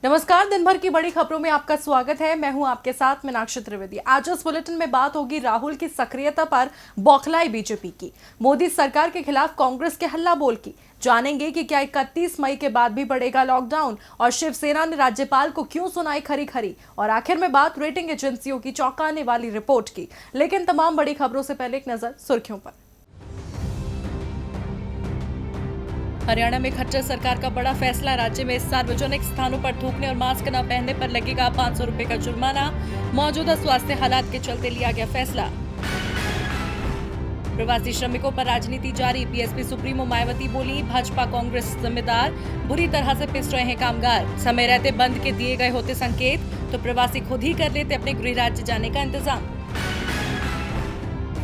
नमस्कार। दिन भर की बड़ी खबरों में आपका स्वागत है। मैं हूं आपके साथ मीनाक्षी त्रिवेदी। आज इस बुलेटिन में बात होगी राहुल की सक्रियता पर बौखलाई बीजेपी की, मोदी सरकार के खिलाफ कांग्रेस के हल्ला बोल की। जानेंगे कि क्या 31 मई के बाद भी बढ़ेगा लॉकडाउन और शिवसेना ने राज्यपाल को क्यों सुनाई खरी खरी। और आखिर में बात रेटिंग एजेंसियों की चौंकाने वाली रिपोर्ट की। लेकिन तमाम बड़ी खबरों से पहले एक नजर सुर्खियों पर। हरियाणा में खट्टर सरकार का बड़ा फैसला। राज्य में सार्वजनिक स्थानों पर थूकने और मास्क न पहनने पर लगेगा 500 रुपए का जुर्माना। मौजूदा स्वास्थ्य हालात के चलते लिया गया फैसला। प्रवासी श्रमिकों पर राजनीति जारी। बीएसपी सुप्रीमो मायावती बोली, भाजपा कांग्रेस जिम्मेदार, बुरी तरह से पिस रहे हैं कामगार। समय रहते बंद के दिए गए होते संकेत तो प्रवासी खुद ही कर लेते अपने गृह राज्य जाने का इंतजाम।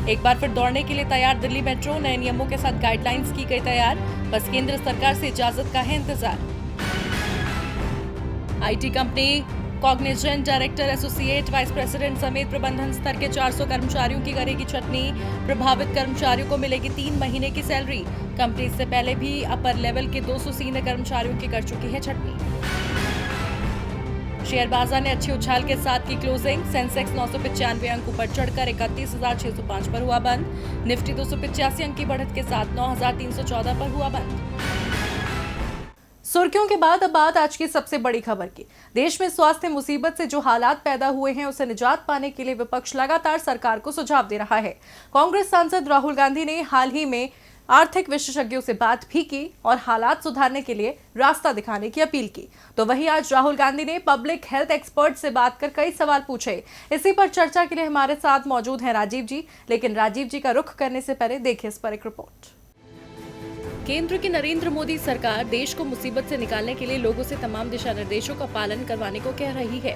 एक बार फिर दौड़ने के लिए तैयार दिल्ली मेट्रो। नए नियमों के साथ गाइडलाइंस की गई तैयार, बस केंद्र सरकार से इजाजत का है इंतजार। IT company Cognizant director, associate vice president समेत प्रबंधन स्तर के 400 कर्मचारियों की करेगी छटनी। प्रभावित कर्मचारियों को मिलेगी 3 महीने की सैलरी। कंपनी इससे पहले भी अपर लेवल के 200 सीनियर कर्मचारियों की कर चुकी है छटनी। शेयर बाजार ने अच्छी उछाल के साथ की क्लोजिंग। सेंसेक्स 995 अंक ऊपर चढ़कर 31,605 पर हुआ बंद। निफ्टी 285 अंक की बढ़त के साथ 9,314 पर हुआ बंद। सुर्खियों के बाद अब बात आज की सबसे बड़ी खबर की। देश में स्वास्थ्य मुसीबत से जो हालात पैदा हुए हैं उसे निजात पाने के लिए विपक्ष लगातार सरकार को सुझाव दे रहा है। कांग्रेस सांसद राहुल गांधी ने हाल ही में आर्थिक विशेषज्ञों से बात भी की और हालात सुधारने के लिए रास्ता दिखाने की अपील की। तो वहीं आज राहुल गांधी ने पब्लिक हेल्थ एक्सपर्ट से बात कर कई सवाल पूछे। इसी पर चर्चा के लिए हमारे साथ मौजूद हैं राजीव जी। लेकिन राजीव जी का रुख करने से पहले देखिए इस पर एक रिपोर्ट। केंद्र की नरेंद्र मोदी सरकार देश को मुसीबत से निकालने के लिए लोगों से तमाम दिशा निर्देशों का पालन करवाने को कह रही है,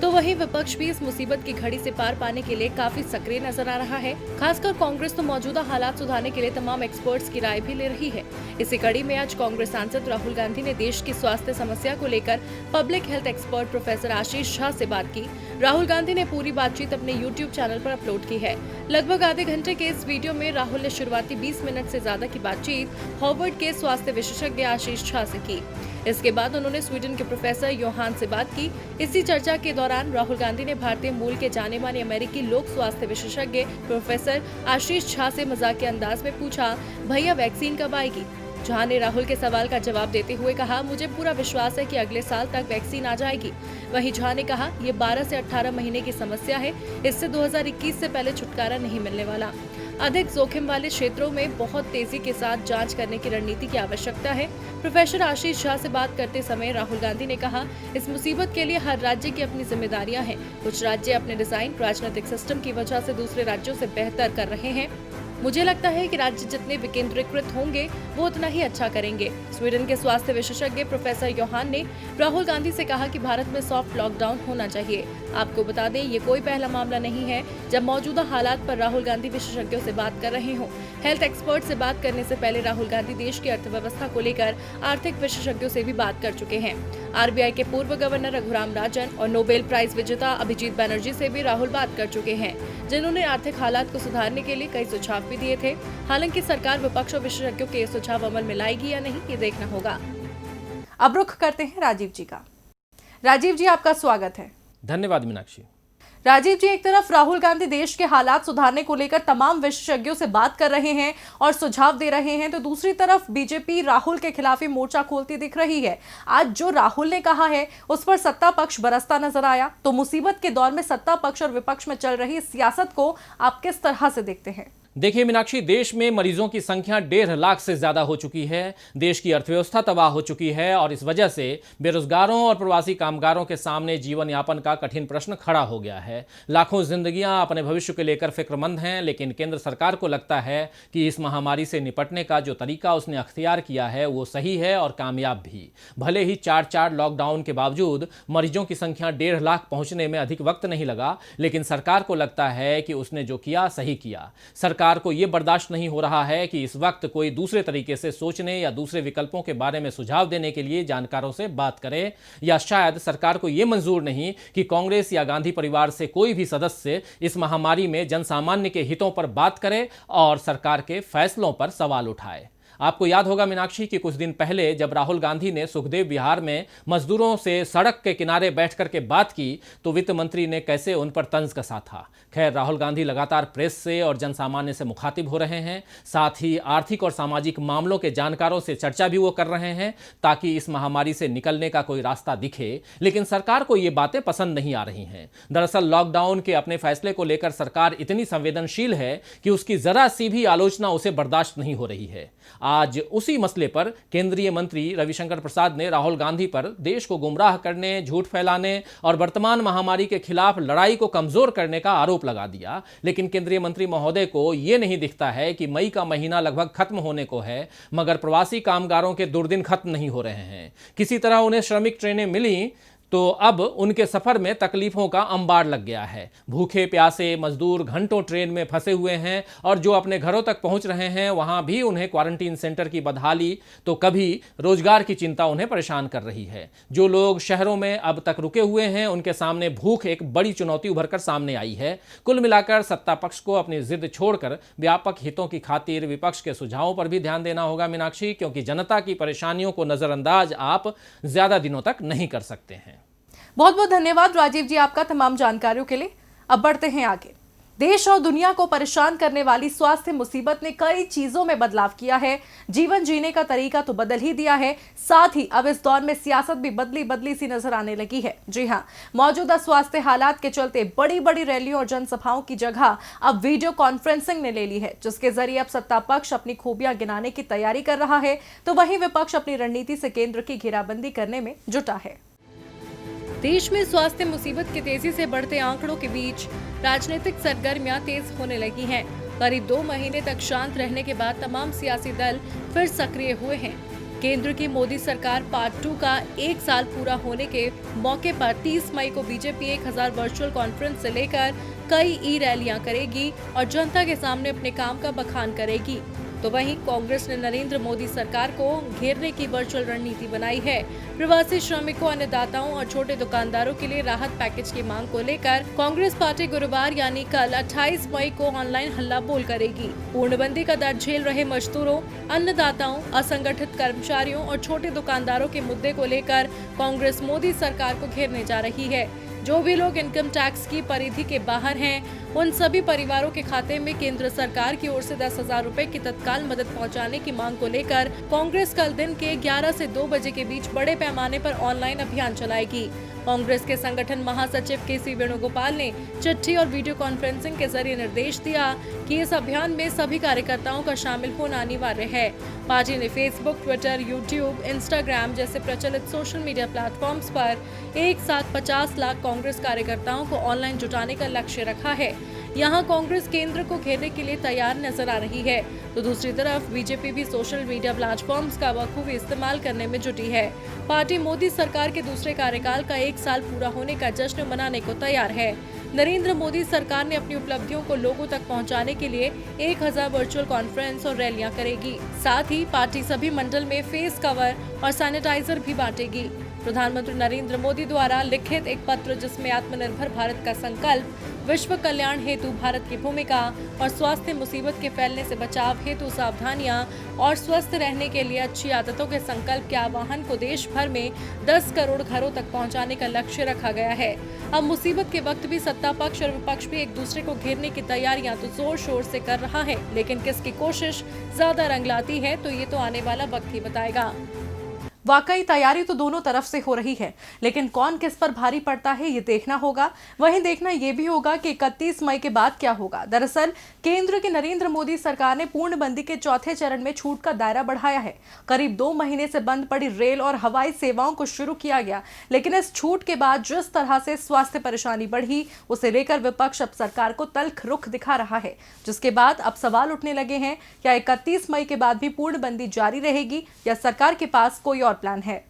तो वहीं विपक्ष भी इस मुसीबत की घड़ी से पार पाने के लिए काफी सक्रिय नजर आ रहा है। खासकर कांग्रेस तो मौजूदा हालात सुधारने के लिए तमाम एक्सपर्ट्स की राय भी ले रही है। इसी कड़ी में आज कांग्रेस सांसद राहुल गांधी ने देश की स्वास्थ्य समस्या को लेकर पब्लिक हेल्थ एक्सपर्ट प्रोफेसर आशीष झा से बात की। राहुल गांधी ने पूरी बातचीत अपने यूट्यूब चैनल पर अपलोड की है। लगभग आधे घंटे के इस वीडियो में राहुल ने शुरुआती 20 मिनट से ज्यादा की बातचीत हार्वर्ड के स्वास्थ्य विशेषज्ञ आशीष झा से की। इसके बाद उन्होंने स्वीडन के प्रोफेसर योहान से बात की। इसी चर्चा के दौरान राहुल गांधी ने भारतीय मूल के जाने माने अमेरिकी लोक स्वास्थ्य विशेषज्ञ प्रोफेसर आशीष झा से मजाकिया अंदाज में पूछा, भैया वैक्सीन कब आएगी? झा ने राहुल के सवाल का जवाब देते हुए कहा, मुझे पूरा विश्वास है कि अगले साल तक वैक्सीन आ जाएगी। वहीं झा ने कहा, ये 12 से 18 महीने की समस्या है, इससे 2021 से पहले छुटकारा नहीं मिलने वाला। अधिक जोखिम वाले क्षेत्रों में बहुत तेजी के साथ जांच करने की रणनीति की आवश्यकता है। प्रोफेसर आशीष झा से बात करते समय राहुल गांधी ने कहा, इस मुसीबत के लिए हर राज्य की अपनी जिम्मेदारियां हैं। कुछ राज्य अपने डिजाइन, राजनीतिक सिस्टम की वजह से दूसरे राज्यों से बेहतर कर रहे हैं। मुझे लगता है कि राज्य जितने विकेंद्रीकृत होंगे वो उतना ही अच्छा करेंगे। स्वीडन के स्वास्थ्य विशेषज्ञ प्रोफेसर योहान ने राहुल गांधी से कहा कि भारत में सॉफ्ट लॉकडाउन होना चाहिए। आपको बता दें, ये कोई पहला मामला नहीं है जब मौजूदा हालात पर राहुल गांधी विशेषज्ञों से बात कर रहे हों। हेल्थ एक्सपर्ट से बात करने से पहले राहुल गांधी देश की अर्थव्यवस्था को लेकर आर्थिक विशेषज्ञों से भी बात कर चुके हैं। आरबीआई के पूर्व गवर्नर रघुराम राजन और नोबेल प्राइज विजेता अभिजीत बैनर्जी से भी राहुल बात कर चुके हैं, जिन्होंने आर्थिक हालात को सुधारने के लिए कई सुझाव भी दिए थे। हालांकि सरकार विपक्ष और विशेषज्ञों के ये सुझाव अमल में लाएगी या नहीं, ये देखना होगा। अब रुख करते हैं राजीव जी का। राजीव जी, आपका स्वागत है। धन्यवाद मीनाक्षी। राजीव जी, एक तरफ राहुल गांधी देश के हालात सुधारने को लेकर तमाम विशेषज्ञों से बात कर रहे हैं और सुझाव दे रहे हैं, तो दूसरी तरफ बीजेपी राहुल के खिलाफ ही मोर्चा खोलती दिख रही है। आज जो राहुल ने कहा है उस पर सत्ता पक्ष बरसता नजर आया, तो मुसीबत के दौर में सत्ता पक्ष और विपक्ष में चल रही सियासत को आप किस तरह से देखते हैं? देखिए मीनाक्षी, देश में मरीजों की संख्या 1.5 लाख से ज्यादा हो चुकी है। देश की अर्थव्यवस्था तबाह हो चुकी है और इस वजह से बेरोजगारों और प्रवासी कामगारों के सामने जीवन यापन का कठिन प्रश्न खड़ा हो गया है। लाखों जिंदगियां अपने भविष्य को लेकर फिक्रमंद हैं, लेकिन केंद्र सरकार को लगता है कि इस महामारी से निपटने का जो तरीका उसने अख्तियार किया है वो सही है और कामयाब भी। भले ही 4 लॉकडाउन के बावजूद मरीजों की संख्या 1.5 लाख पहुंचने में अधिक वक्त नहीं लगा, लेकिन सरकार को लगता है कि उसने जो किया सही किया। सरकार को यह बर्दाश्त नहीं हो रहा है कि इस वक्त कोई दूसरे तरीके से सोचने या दूसरे विकल्पों के बारे में सुझाव देने के लिए जानकारों से बात करे, या शायद सरकार को यह मंजूर नहीं कि कांग्रेस या गांधी परिवार से कोई भी सदस्य इस महामारी में जनसामान्य के हितों पर बात करे और सरकार के फैसलों पर सवाल उठाए। आपको याद होगा मीनाक्षी कि कुछ दिन पहले जब राहुल गांधी ने सुखदेव विहार में मजदूरों से सड़क के किनारे बैठ करके बात की तो वित्त मंत्री ने कैसे उन पर तंज कसा था। खैर, राहुल गांधी लगातार प्रेस से और जनसामान्य से मुखातिब हो रहे हैं, साथ ही आर्थिक और सामाजिक मामलों के जानकारों से चर्चा भी वो कर रहे हैं ताकि इस महामारी से निकलने का कोई रास्ता दिखे। लेकिन सरकार को ये बातें पसंद नहीं आ रही हैं। दरअसल लॉकडाउन के अपने फैसले को लेकर सरकार इतनी संवेदनशील है कि उसकी जरा सी भी आलोचना उसे बर्दाश्त नहीं हो रही है। आज उसी मसले पर केंद्रीय मंत्री रविशंकर प्रसाद ने राहुल गांधी पर देश को गुमराह करने, झूठ फैलाने और वर्तमान महामारी के खिलाफ लड़ाई को कमजोर करने का आरोप लगा दिया। लेकिन केंद्रीय मंत्री महोदय को यह नहीं दिखता है कि मई का महीना लगभग खत्म होने को है, मगर प्रवासी कामगारों के दुर्दिन खत्म नहीं हो रहे हैं। किसी तरह उन्हें श्रमिक ट्रेनें मिली तो अब उनके सफर में तकलीफों का अंबार लग गया है। भूखे प्यासे मजदूर घंटों ट्रेन में फंसे हुए हैं और जो अपने घरों तक पहुंच रहे हैं वहां भी उन्हें क्वारंटीन सेंटर की बदहाली तो कभी रोजगार की चिंता उन्हें परेशान कर रही है। जो लोग शहरों में अब तक रुके हुए हैं उनके सामने भूख एक बड़ी चुनौती उभर कर सामने आई है। कुल मिलाकर सत्ता पक्ष को अपनी जिद छोड़कर व्यापक हितों की खातिर विपक्ष के सुझावों पर भी ध्यान देना होगा मीनाक्षी, क्योंकि जनता की परेशानियों को नजरअंदाज आप ज्यादा दिनों तक नहीं कर सकते हैं। बहुत बहुत धन्यवाद राजीव जी आपका तमाम जानकारियों के लिए। अब बढ़ते हैं आगे। देश और दुनिया को परेशान करने वाली स्वास्थ्य मुसीबत ने कई चीजों में बदलाव किया है। जीवन जीने का तरीका तो बदल ही दिया है, साथ ही अब इस दौर में सियासत भी बदली बदली सी नजर आने लगी है। जी हां, मौजूदा स्वास्थ्य हालात के चलते बड़ी बड़ी रैलियों और जनसभाओं की जगह अब वीडियो कॉन्फ्रेंसिंग ने ले ली है, जिसके जरिए अब सत्ता पक्ष अपनी खूबियां गिनाने की तैयारी कर रहा है तो वहीं विपक्ष अपनी रणनीति से केंद्र की घेराबंदी करने में जुटा है। देश में स्वास्थ्य मुसीबत के तेजी से बढ़ते आंकड़ों के बीच राजनीतिक सरगर्मियां तेज होने लगी हैं। करीब 2 महीने तक शांत रहने के बाद तमाम सियासी दल फिर सक्रिय हुए हैं। केंद्र की मोदी सरकार पार्ट 2 का 1 साल पूरा होने के मौके पर 30 मई को बीजेपी 1000 वर्चुअल कॉन्फ्रेंस से लेकर कई ई-रैलियां करेगी और जनता के सामने अपने काम का बखान करेगी। तो वहीं कांग्रेस ने नरेंद्र मोदी सरकार को घेरने की वर्चुअल रणनीति बनाई है। प्रवासी श्रमिकों, अन्नदाताओं और छोटे दुकानदारों के लिए राहत पैकेज की मांग को लेकर कांग्रेस पार्टी गुरुवार यानी कल 28 मई को ऑनलाइन हल्ला बोल करेगी। पूर्णबंदी का दर्द झेल रहे मजदूरों, अन्नदाताओं, असंगठित कर्मचारियों और छोटे दुकानदारों के मुद्दे को लेकर कांग्रेस मोदी सरकार को घेरने जा रही है। जो भी लोग इनकम टैक्स की परिधि के बाहर हैं, उन सभी परिवारों के खाते में केंद्र सरकार की ओर से 10,000 रुपए की तत्काल मदद पहुंचाने की मांग को लेकर कांग्रेस कल दिन के 11 से 2 बजे के बीच बड़े पैमाने पर ऑनलाइन अभियान चलाएगी। कांग्रेस के संगठन महासचिव के.सी. वेणुगोपाल ने चिट्ठी और वीडियो कॉन्फ्रेंसिंग के जरिए निर्देश दिया कि इस अभियान में सभी कार्यकर्ताओं का शामिल होना अनिवार्य है। पार्टी ने फेसबुक, ट्विटर, यूट्यूब, इंस्टाग्राम जैसे प्रचलित सोशल मीडिया प्लेटफॉर्म्स पर एक साथ 50 लाख कांग्रेस कार्यकर्ताओं को ऑनलाइन जुटाने का लक्ष्य रखा है। यहाँ कांग्रेस केंद्र को घेरने के लिए तैयार नजर आ रही है, तो दूसरी तरफ बीजेपी भी सोशल मीडिया प्लेटफॉर्म्स का बखूबी इस्तेमाल करने में जुटी है। पार्टी मोदी सरकार के दूसरे कार्यकाल का 1 साल पूरा होने का जश्न मनाने को तैयार है। नरेंद्र मोदी सरकार ने अपनी उपलब्धियों को लोगों तक पहुंचाने के लिए 1000 वर्चुअल कॉन्फ्रेंस और रैलियां करेगी। साथ ही पार्टी सभी मंडल में फेस कवर और सैनिटाइजर भी बांटेगी। प्रधानमंत्री नरेंद्र मोदी द्वारा लिखित एक पत्र जिसमें आत्मनिर्भर भारत का संकल्प, विश्व कल्याण हेतु भारत की भूमिका और स्वास्थ्य मुसीबत के फैलने से बचाव हेतु सावधानियां और स्वस्थ रहने के लिए अच्छी आदतों के संकल्प के आह्वान को देश भर में 10 करोड़ घरों तक पहुंचाने का लक्ष्य रखा गया है। अब मुसीबत के वक्त भी सत्ता पक्ष और विपक्ष भी एक दूसरे को घेरने की तैयारियां तो जोर शोर से कर रहा है, लेकिन किसकी कोशिश ज्यादा रंग लाती है तो ये तो आने वाला वक्त ही बताएगा। वाकई तैयारी तो दोनों तरफ से हो रही है, लेकिन कौन किस पर भारी पड़ता है ये देखना होगा। वहीं देखना ये भी होगा कि 31 मई के बाद क्या होगा। दरअसल केंद्र की नरेंद्र मोदी सरकार ने पूर्णबंदी के चौथे चरण में छूट का दायरा बढ़ाया है। करीब 2 महीने से बंद पड़ी रेल और हवाई सेवाओं को शुरू किया गया, लेकिन इस छूट के बाद जिस तरह से स्वास्थ्य परेशानी बढ़ी उसे लेकर विपक्ष अब सरकार को तल्ख रुख दिखा रहा है, जिसके बाद अब सवाल उठने लगे हैं क्या 31 मई के बाद भी पूर्णबंदी जारी रहेगी या सरकार के पास कोई और प्लान है।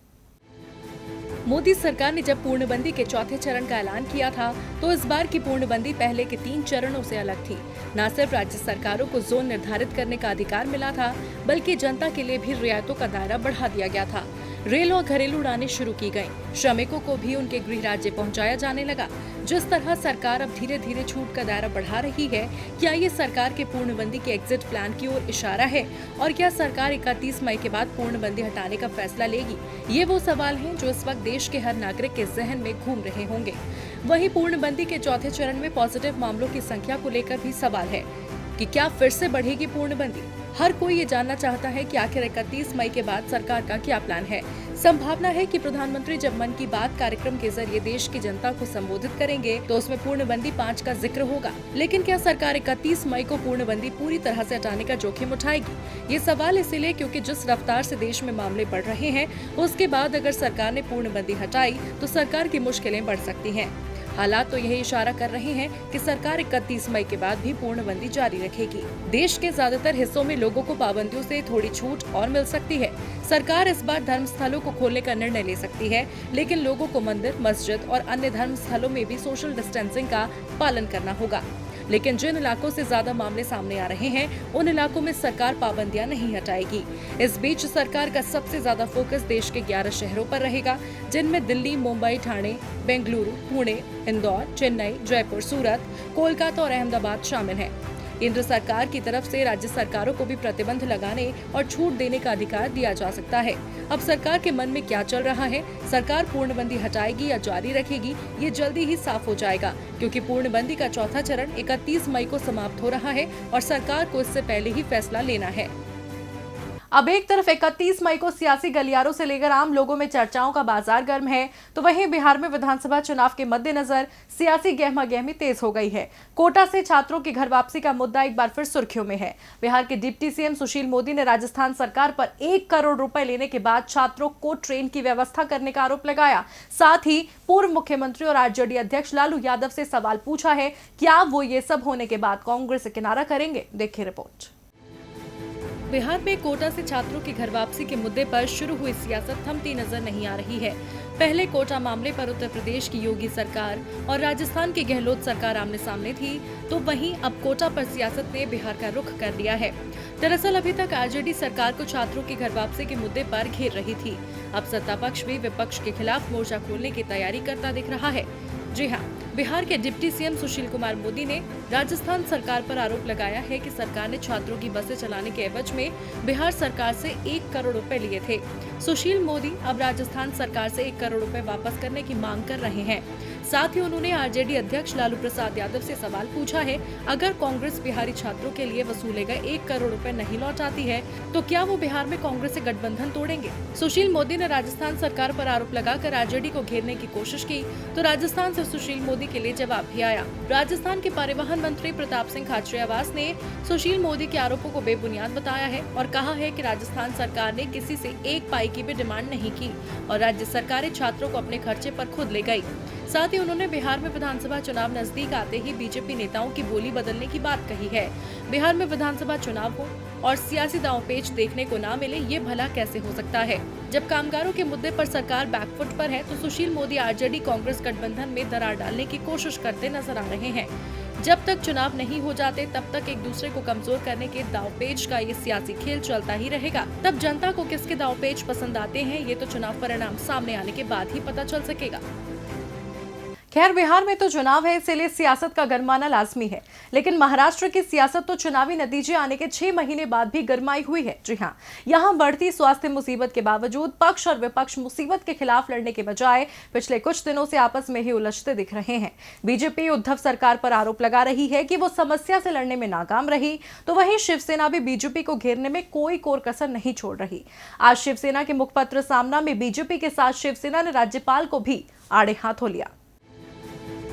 मोदी सरकार ने जब पूर्णबंदी के चौथे चरण का ऐलान किया था तो इस बार की पूर्णबंदी पहले के 3 चरणों से अलग थी। न सिर्फ राज्य सरकारों को जोन निर्धारित करने का अधिकार मिला था, बल्कि जनता के लिए भी रियायतों का दायरा बढ़ा दिया गया था। रेल और घरेलू उड़ानें शुरू की गईं। श्रमिकों को भी उनके गृह राज्य पहुंचाया जाने लगा। जिस तरह सरकार अब धीरे धीरे छूट का दायरा बढ़ा रही है, क्या ये सरकार के पूर्णबंदी के एग्जिट प्लान की ओर इशारा है? और क्या सरकार 31 मई के बाद पूर्णबंदी हटाने का फैसला लेगी? ये वो सवाल हैं जो इस वक्त देश के हर नागरिक के जहन में घूम रहे होंगे। वहीं पूर्णबंदी के चौथे चरण में पॉजिटिव मामलों की संख्या को लेकर भी सवाल है कि क्या फिर से बढ़ेगी पूर्णबंदी। हर कोई ये जानना चाहता है कि आखिर 31 मई के बाद सरकार का क्या प्लान है। संभावना है कि प्रधानमंत्री जब मन की बात कार्यक्रम के जरिए देश की जनता को संबोधित करेंगे तो उसमें पूर्णबंदी 5 का जिक्र होगा। लेकिन क्या सरकार 31 मई को पूर्णबंदी पूरी तरह से हटाने का जोखिम उठाएगी? ये सवाल इसीलिए क्योंकि जिस रफ्तार से देश में मामले बढ़ रहे हैं, उसके बाद अगर सरकार ने पूर्णबंदी हटाई तो सरकार की मुश्किलें बढ़ सकती हैं। हालात तो यही इशारा कर रहे हैं कि सरकार 31 मई के बाद भी पूर्णबंदी जारी रखेगी। देश के ज्यादातर हिस्सों में लोगों को पाबंदियों से थोड़ी छूट और मिल सकती है। सरकार इस बार धर्म स्थलों को खोलने का निर्णय ले सकती है, लेकिन लोगों को मंदिर, मस्जिद और अन्य धर्म स्थलों में भी सोशल डिस्टेंसिंग का पालन करना होगा। लेकिन जिन इलाकों से ज्यादा मामले सामने आ रहे हैं, उन इलाकों में सरकार पाबंदियां नहीं हटाएगी। इस बीच सरकार का सबसे ज्यादा फोकस देश के 11 शहरों पर रहेगा, जिनमें दिल्ली, मुंबई, ठाणे, बेंगलुरु, पुणे, इंदौर, चेन्नई, जयपुर, सूरत, कोलकाता और अहमदाबाद शामिल हैं। केंद्र सरकार की तरफ से राज्य सरकारों को भी प्रतिबंध लगाने और छूट देने का अधिकार दिया जा सकता है। अब सरकार के मन में क्या चल रहा है, सरकार पूर्णबंदी हटाएगी या जारी रखेगी, ये जल्दी ही साफ हो जाएगा, क्योंकि पूर्णबंदी का चौथा चरण 31 मई को समाप्त हो रहा है और सरकार को इससे पहले ही फैसला लेना है। अब एक तरफ 31 मई को सियासी गलियारों से लेकर आम लोगों में चर्चाओं का बाजार गर्म है, तो वहीं बिहार में विधानसभा चुनाव के मद्देनजर सियासी गहमागहमी तेज हो गई है। कोटा से छात्रों की घर वापसी का मुद्दा एक बार फिर सुर्खियों में है। बिहार के डिप्टी सीएम सुशील मोदी ने राजस्थान सरकार पर 1 करोड़ रुपए लेने के बाद छात्रों को ट्रेन की व्यवस्था करने का आरोप लगाया। साथ ही पूर्व मुख्यमंत्री और आरजेडी अध्यक्ष लालू यादव से सवाल पूछा है, क्या वो ये सब होने के बाद कांग्रेस से किनारा करेंगे? देखिए रिपोर्ट। बिहार में कोटा से छात्रों की घर वापसी के मुद्दे पर शुरू हुई सियासत थमती नजर नहीं आ रही है। पहले कोटा मामले पर उत्तर प्रदेश की योगी सरकार और राजस्थान की गहलोत सरकार आमने सामने थी, तो वहीं अब कोटा पर सियासत ने बिहार का रुख कर लिया है। दरअसल अभी तक आरजेडी सरकार को छात्रों की घर वापसी के मुद्दे पर घेर रही थी। अब सत्ता पक्ष भी विपक्ष के खिलाफ मोर्चा खोलने की तैयारी करता दिख रहा है। जी हाँ, बिहार के डिप्टी सीएम सुशील कुमार मोदी ने राजस्थान सरकार पर आरोप लगाया है कि सरकार ने छात्रों की बसें चलाने के एवज में बिहार सरकार से 1 करोड़ रुपए लिए थे। सुशील मोदी अब राजस्थान सरकार से 1 करोड़ रुपए वापस करने की मांग कर रहे हैं। साथ ही उन्होंने आरजेडी अध्यक्ष लालू प्रसाद यादव से सवाल पूछा है, अगर कांग्रेस बिहारी छात्रों के लिए वसूले गए 1 करोड़ रुपए नहीं लौटाती है, तो क्या वो बिहार में कांग्रेस से गठबंधन तोड़ेंगे? सुशील मोदी ने राजस्थान सरकार पर आरोप लगाकर आरजेडी को घेरने की कोशिश की, तो राजस्थान से सुशील मोदी के लिए जवाब भी आया। राजस्थान के परिवहन मंत्री प्रताप सिंह खाचरियावास ने सुशील मोदी के आरोपों को बेबुनियाद बताया है और कहा है कि राजस्थान सरकार ने किसी से 1 पाई की भी डिमांड नहीं की और राज्य सरकारें छात्रों को अपने खर्चे पर खुद ले गई। साथ ही उन्होंने बिहार में विधानसभा चुनाव नजदीक आते ही बीजेपी नेताओं की बोली बदलने की बात कही है। बिहार में विधानसभा चुनाव हो और सियासी दांवपेच देखने को ना मिले, ये भला कैसे हो सकता है? जब कामगारों के मुद्दे पर सरकार बैकफुट पर है, तो सुशील मोदी आरजेडी कांग्रेस गठबंधन में दरार डालने की कोशिश करते नजर आ रहे हैं। जब तक चुनाव नहीं हो जाते, तब तक एक दूसरे को कमजोर करने के दांवपेच का ये सियासी खेल चलता ही रहेगा। तब जनता को किसके दांवपेच पसंद आते हैं, ये तो चुनाव परिणाम सामने आने के बाद ही पता चल सकेगा। खैर, बिहार में तो चुनाव है, इसलिए सियासत का गरमाना लाजमी है, लेकिन महाराष्ट्र की सियासत तो चुनावी नतीजे आने के 6 महीने बाद भी गरमाई हुई है। जी हाँ, यहाँ बढ़ती स्वास्थ्य मुसीबत के बावजूद पक्ष और विपक्ष मुसीबत के खिलाफ लड़ने के बजाय पिछले कुछ दिनों से आपस में ही उलझते दिख रहे हैं। बीजेपी उद्धव सरकार पर आरोप लगा रही है कि वो समस्या से लड़ने में नाकाम रही, तो वहीं शिवसेना भी बीजेपी को घेरने में कोई कोर कसर नहीं छोड़ रही। आज शिवसेना के मुखपत्र सामना में बीजेपी के साथ शिवसेना ने राज्यपाल को भी आड़े हाथों लिया।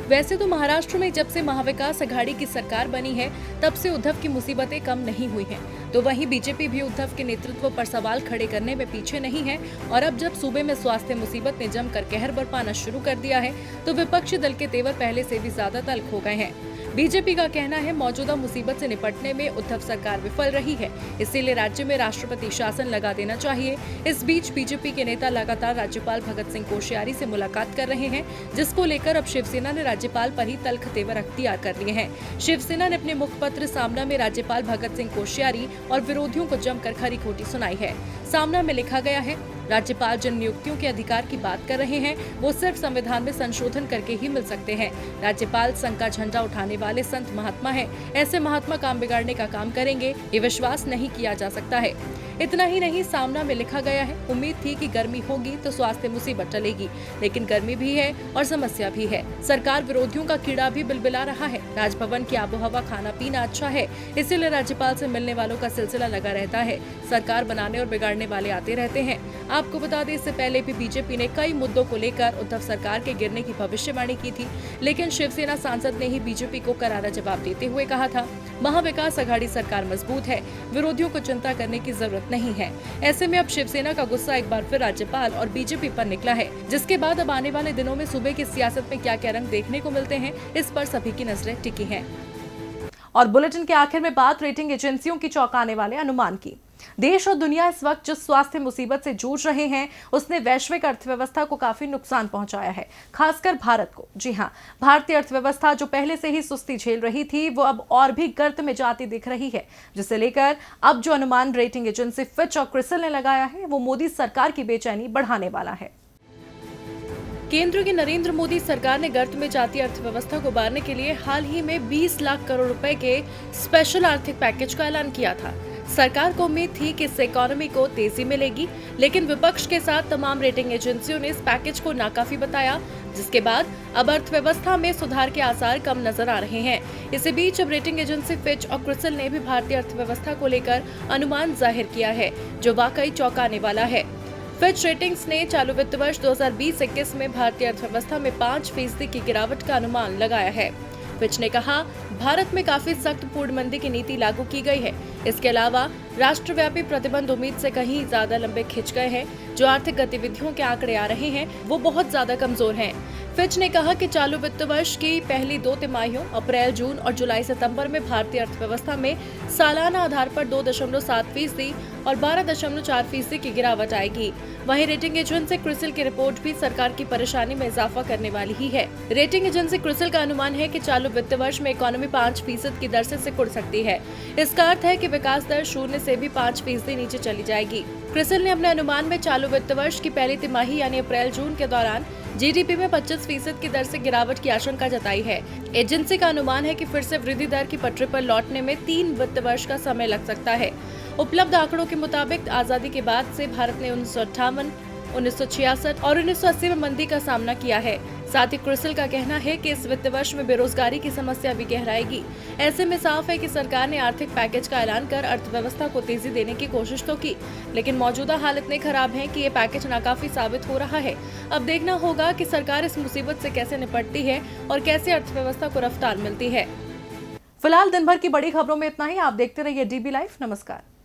वैसे तो महाराष्ट्र में जब से महाविकास अघाड़ी की सरकार बनी है, तब से उद्धव की मुसीबतें कम नहीं हुई हैं। तो वहीं बीजेपी भी उद्धव के नेतृत्व पर सवाल खड़े करने में पीछे नहीं है और अब जब सूबे में स्वास्थ्य मुसीबत ने जमकर कहर बरपाना शुरू कर दिया है, तो विपक्षी दल के तेवर पहले से भी ज्यादा तल्ख हो गए हैं। बीजेपी का कहना है, मौजूदा मुसीबत से निपटने में उद्धव सरकार विफल रही है, इसीलिए राज्य में राष्ट्रपति शासन लगा देना चाहिए। इस बीच बीजेपी के नेता लगातार राज्यपाल भगत सिंह कोश्यारी से मुलाकात कर रहे हैं, जिसको लेकर अब शिवसेना ने राज्यपाल पर ही तल्ख तेवर अख्तियार कर लिए हैं। शिवसेना ने अपने मुखपत्र सामना में राज्यपाल भगत सिंह कोश्यारी और विरोधियों को जमकर खरी खोटी सुनाई है। सामना में लिखा गया है, राज्यपाल जिन नियुक्तियों के अधिकार की बात कर रहे हैं वो सिर्फ संविधान में संशोधन करके ही मिल सकते हैं। राज्यपाल संघ का झंडा उठाने वाले संत महात्मा हैं। ऐसे महात्मा काम बिगाड़ने का काम करेंगे, ये विश्वास नहीं किया जा सकता है। इतना ही नहीं, सामना में लिखा गया है, उम्मीद थी कि गर्मी होगी तो स्वास्थ्य मुसीबत टलेगी, लेकिन गर्मी भी है और समस्या भी है। सरकार विरोधियों का कीड़ा भी बिलबिला रहा है। राजभवन की आबोहवा, खाना पीना अच्छा है, इसीलिए राज्यपाल से मिलने वालों का सिलसिला लगा रहता है। सरकार बनाने और बिगाड़ने वाले आते रहते हैं। आपको बता दें, इससे पहले भी बीजेपी ने कई मुद्दों को लेकर उद्धव सरकार के गिरने की भविष्यवाणी की थी, लेकिन शिवसेना सांसद ने ही बीजेपी को करारा जवाब देते हुए कहा था, महाविकास अघाड़ी सरकार मजबूत है, विरोधियों को चिंता करने की जरूरत नहीं है। ऐसे में अब शिवसेना का गुस्सा एक बार फिर राज्यपाल और बीजेपी पर निकला है, जिसके बाद अब आने वाले दिनों में सूबे की सियासत में क्या क्या रंग देखने को मिलते हैं, इस पर सभी की नजरें टिकी हैं। और बुलेटिन के आखिर में बात रेटिंग एजेंसियों की चौंकाने वाले अनुमान की। देश और दुनिया इस वक्त जिस स्वास्थ्य मुसीबत से जूझ रहे हैं, उसने वैश्विक अर्थव्यवस्था को काफी नुकसान पहुंचाया है, खासकर भारत को। जी हां, भारतीय अर्थव्यवस्था जो पहले से ही सुस्ती झेल रही थी, वो अब और भी गर्त में जाती दिख रही है, जिसे लेकर अब जो अनुमान रेटिंग एजेंसी फिच और क्रिसिल ने लगाया है, वो मोदी सरकार की बेचैनी बढ़ाने वाला है। केंद्र की नरेंद्र मोदी सरकार ने गर्त में जाती अर्थव्यवस्था को उबारने के लिए हाल ही में 20 लाख करोड़ रुपए के स्पेशल आर्थिक पैकेज का ऐलान किया था। सरकार को उम्मीद थी कि इससे इकोनॉमी को तेजी मिलेगी, लेकिन विपक्ष के साथ तमाम रेटिंग एजेंसियों ने इस पैकेज को नाकाफी बताया, जिसके बाद अब अर्थव्यवस्था में सुधार के आसार कम नजर आ रहे हैं। इसी बीच अब रेटिंग एजेंसी फिच और क्रिसिल ने भी भारतीय अर्थव्यवस्था को लेकर अनुमान जाहिर किया है, जो वाकई चौंकाने वाला है। फिच रेटिंग्स ने चालू वित्त वर्ष 2020-21 में भारतीय अर्थव्यवस्था में 5% की गिरावट का अनुमान लगाया है। फिच ने कहा, भारत में काफी सख्त पूर्णबंदी की नीति लागू की गई है। इसके अलावा राष्ट्रव्यापी प्रतिबंध उम्मीद से कहीं ज्यादा लंबे खिंच गए हैं। जो आर्थिक गतिविधियों के आंकड़े आ रहे हैं, वो बहुत ज्यादा कमजोर हैं। फिच ने कहा कि चालू वित्त वर्ष की पहली 2 तिमाहियों अप्रैल, जून और जुलाई सितंबर में भारतीय अर्थव्यवस्था में सालाना आधार पर 2.7% और 12.4% की गिरावट आएगी। वहीं रेटिंग एजेंसी क्रिसिल की रिपोर्ट भी सरकार की परेशानी में इजाफा करने वाली ही है। रेटिंग एजेंसी क्रिसिल का अनुमान है कि चालू वित्त वर्ष में इकोनॉमी 5% की दर से सिकुड़ सकती है। इसका अर्थ है कि विकास दर 0 से भी 5% नीचे चली जाएगी। क्रिसिल ने अपने अनुमान में चालू वित्त वर्ष की पहली तिमाही यानी अप्रैल जून के दौरान जीडीपी में 25% की दर से गिरावट की आशंका जताई है। एजेंसी का अनुमान है कि फिर से वृद्धि दर की पटरी पर लौटने में 3 वित्त वर्ष का समय लग सकता है। उपलब्ध आंकड़ों के मुताबिक आजादी के बाद से भारत ने 1958, 1966 और 1980 में मंदी का सामना किया है। साथ ही क्रिसिल का कहना है कि इस वित्त वर्ष में बेरोजगारी की समस्या भी गहराएगी। ऐसे में साफ है कि सरकार ने आर्थिक पैकेज का ऐलान कर अर्थव्यवस्था को तेजी देने की कोशिश तो की, लेकिन मौजूदा हाल इतने खराब हैं कि ये पैकेज नाकाफी साबित हो रहा है। अब देखना होगा कि सरकार इस मुसीबत से कैसे निपटती है और कैसे अर्थव्यवस्था को रफ्तार मिलती है। फिलहाल दिन भर की बड़ी खबरों में इतना ही। आप देखते रहिए DB लाइव। नमस्कार।